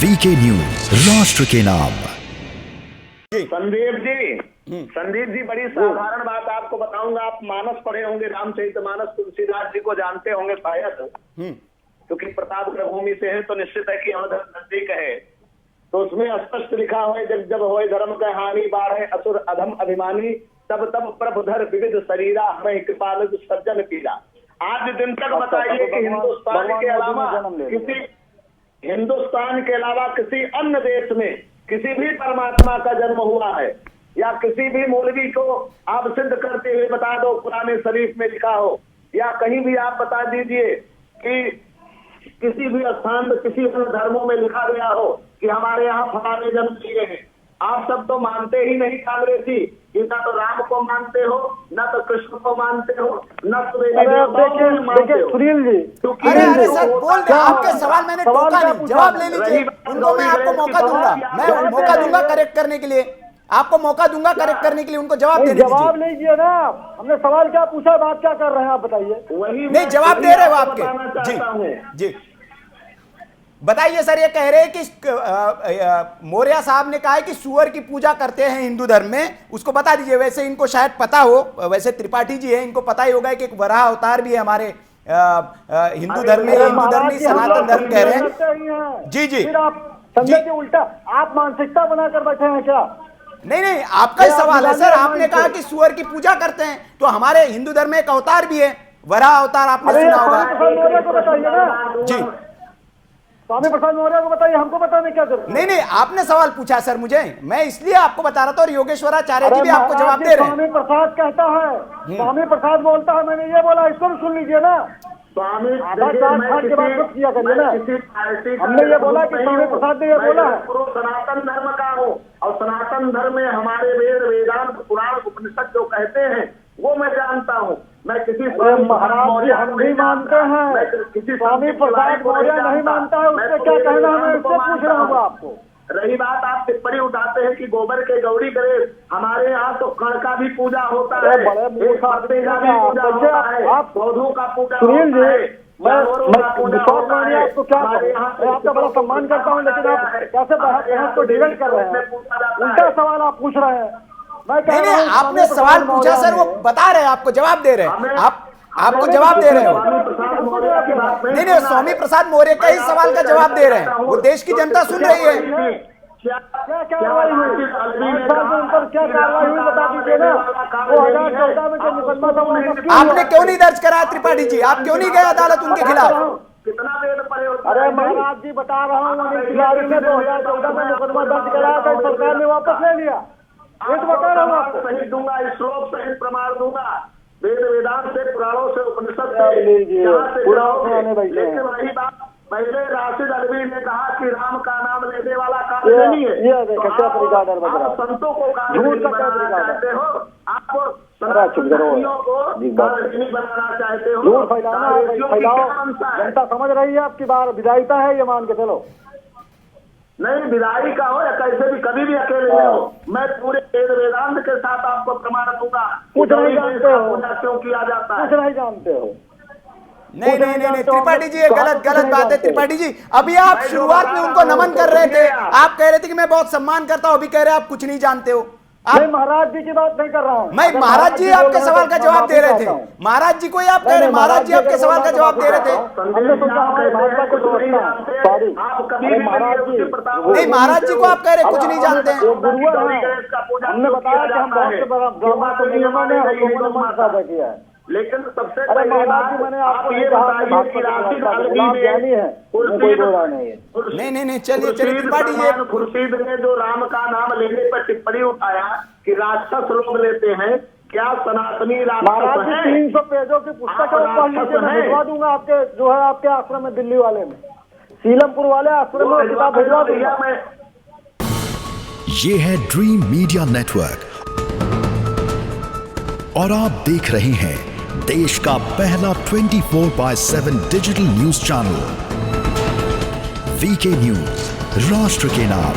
VK news, राष्ट्र के नाम। संदीप जी बड़ी साधारण बात आपको बताऊंगा। आप मानस पढ़े होंगे, रामचरितमानस, तुलसीदास जी को जानते होंगे शायद, क्योंकि प्रतापगढ़ भूमि से है तो निश्चित है कि अवधर नजदीक है। तो उसमें स्पष्ट लिखा हुआ, जब जब होए धर्म का हानि, बाढ़ असुर अधम अभिमानी, तब तब प्रभुधर विविध शरीरा, हमें कृपाल सज्जन पीरा। आज दिन तक बताइए कि हिंदुस्तान के अलावा किसी अन्य देश में किसी भी परमात्मा का जन्म हुआ है, या किसी भी मौलवी को आप सिद्ध करते हुए बता दो कुरान शरीफ में लिखा हो, या कहीं भी आप बता दीजिए कि किसी भी स्थान में किसी अन्य धर्मों में लिखा गया हो कि हमारे यहाँ फलाने जन्म लिए हैं। आप सब तो मानते ही नहीं कांग्रेसी, कि न तो राम को मानते हो, न तो कृष्ण को मानते हो, न तो सुनील जी। अरे सर बोल रहे, आपके सवाल मैंने टोका नहीं, जवाब ले लीजिए। उनको मैं आपको मौका दूंगा, मैं मौका दूंगा करेक्ट करने के लिए, आपको मौका दूंगा करेक्ट करने के लिए। उनको जवाब दे दीजिए। जवाब लीजिए ना, हमने सवाल क्या पूछा, बात क्या कर रहे हैं आप बताइए। वही नहीं, जवाब दे रहे हो आपके। जी जी बताइए सर। ये कह रहे हैं कि मौर्य साहब ने कहा है कि सुअर की पूजा करते हैं हिंदू धर्म में, उसको बता दीजिए। वैसे इनको शायद पता हो, वैसे त्रिपाठी जी है, इनको पता ही होगा कि एक वराह अवतार भी है हमारे हिंदू धर्म में। हिंदू धर्म में सनातन धर्म कह रहे हैं। जी जी आप संजय जी उल्टा आप मानसिकता बनाकर बैठे हैं क्या? नहीं, आपका ही सवाल है सर। आपने कहा कि सुअर की पूजा करते हैं, तो हमारे हिंदू धर्म में एक अवतार भी है, वराह अवतार, आपने सुना होगा। जी स्वामी प्रसाद मौर्य को बताइए, हमको बताने क्या जरूरत? नहीं, आपने सवाल पूछा सर मुझे, मैं इसलिए आपको बता रहा था। और योगेश्वराचार्य जी भी आपको जवाब दे रहे हैं। स्वामी प्रसाद कहता है, स्वामी प्रसाद बोलता है, मैंने ये बोला, इसको भी सुन लीजिए ना। स्वामी आधा चार के बाद कुछ किया करिए ना। हमने ये बोला कि स्वामी प्रसाद ने ये बोला है, सनातन धर्म का हो, और सनातन धर्म में हमारे वेद वेदांत पुराण उपनिषद जो कहते हैं वो मैं जानता हूँ। मैं किसी महाराज जी हम नहीं मानते हैं, स्वामी प्रसाद मौर्य नहीं मानता है, उससे क्या कहना है, मैं उससे पूछ रहा हूँ आपको। रही बात, आप टिप्पणी उठाते हैं कि गोबर के गौरी गणेश, हमारे यहाँ तो कण का भी पूजा होता है, बड़े मूर्ख का भी पूजा होता है, आप पौधों का पूजा सुनील होता है। मैं विश्वास मानिए आपको, क्या मैं आपका बड़ा सम्मान करता हूँ, लेकिन आप कैसे बहस को डिवेट कर रहे हैं? उल्टा सवाल आप पूछ रहे हैं। नहीं, आपने सवाल पूछा सर, वो बता रहे हैं, आपको जवाब दे रहे हैं। आपको जवाब दे रहे हो। नहीं, स्वामी प्रसाद मौर्य का ही सवाल का जवाब दे रहे हैं, वो देश की जनता सुन रही है। क्या कार्रवाई हुई क्या कार्रवाई हुई बता दीजिए ना। 2014 में जो मुकदमा था आपने क्यों नहीं दर्ज कराया त्रिपाठी जी? आप क्यों नहीं गए अदालत उनके खिलाफ? अरे महाराज जी बता रहा हूँ, खिलाड़ी ने 2014 में मुकदमा दर्ज कराया था, सरकार ने वापस ले लिया। ये तो बता रहा हूँ आपको। सही दूंगा, श्लोक सहित प्रमाण दूंगा, वेद वेदांत से, पुराणों से, उपनिषद से, लेकिन वही बात पहले राशिद अलवी ने कहा कि राम का नाम लेने वाला काम नहीं है। आप संतों को बनाना चाहते हो, आप सनातनियों को बनाना चाहते हो, झूठ फैलाओ। जनता समझ रही है आपकी बात, विधायिता है ये, मान के चलो। नहीं, विदाई का हो या कैसे भी, कभी भी अकेले हो, मैं पूरे वेद वेदांत के साथ आपको प्रमाण दूंगा। कुछ नहीं जानते हो, क्यों किया जाता है, कुछ नहीं जानते हो। नहीं, त्रिपाठी जी ये गलत बात है। त्रिपाठी जी अभी आप शुरुआत में उनको नमन कर रहे थे, आप कह रहे थे कि मैं बहुत सम्मान करता हूं, अभी कह रहे हैं आप कुछ नहीं जानते हो। मैं महाराज जी की बात नहीं कर रहा हूँ। मैं महाराज जी आपके सवाल का जवाब दे रहे थे, महाराज जी को ही आप कह रहे, महाराज जी आपके सवाल का जवाब दे रहे थे। नहीं, महाराज जी को आप कह रहे कुछ नहीं जानते हैं। हमने बताया कि हम बहुत किया है, लेकिन सबसे मैंने आपको ये बताया कि राशिद अलवी नहीं, चलिए त्रिपाठी जी। खुर्शीद ने जो राम का नाम लेने पर टिप्पणी उठाया कि राक्षस लोग लेते हैं, क्या सनातनी राक्षस है? 300 पेजों की पुस्तक मैं भिजवा दूंगा आपके, जो है आपके आश्रम में, दिल्ली वाले में, सीलमपुर वाले आश्रम में किताब भिजवा दूंगा मैं। ये है ड्रीम मीडिया नेटवर्क और आप देख रहे हैं देश का पहला 24/7 digital news channel VK news, राष्ट्र के नाम।